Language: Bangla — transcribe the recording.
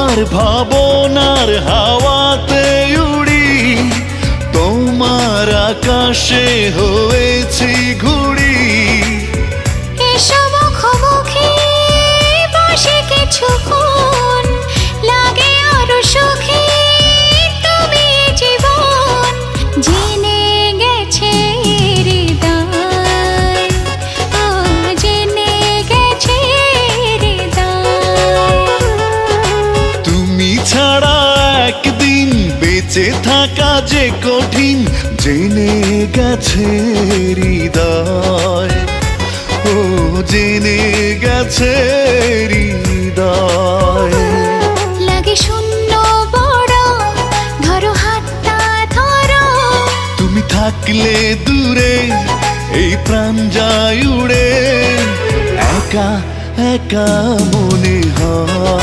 তোমার ভাবনার হাওয়াতে উড়ি, তোমার আকাশে হয়েছি ঘুড়ি। এসো মুখোমুখি বসে কিছুক্ষণ, লাগে আরো সুখী তুমি জীবন। জেনে গেছে হৃদয়, ও জেনে গেছে হৃদয়। তুমি ছাড়া একদিন বেঁচে থাকা যে কঠিন, জেনে গেছে হৃদয়, ও জেনে গেছে হৃদয়। লাগে শূন্য বড়, ধরো হাতটা ধরো। তুমি থাকলে দূরে এই প্রাণ যায় উড়ে, একা একা মনে হয়।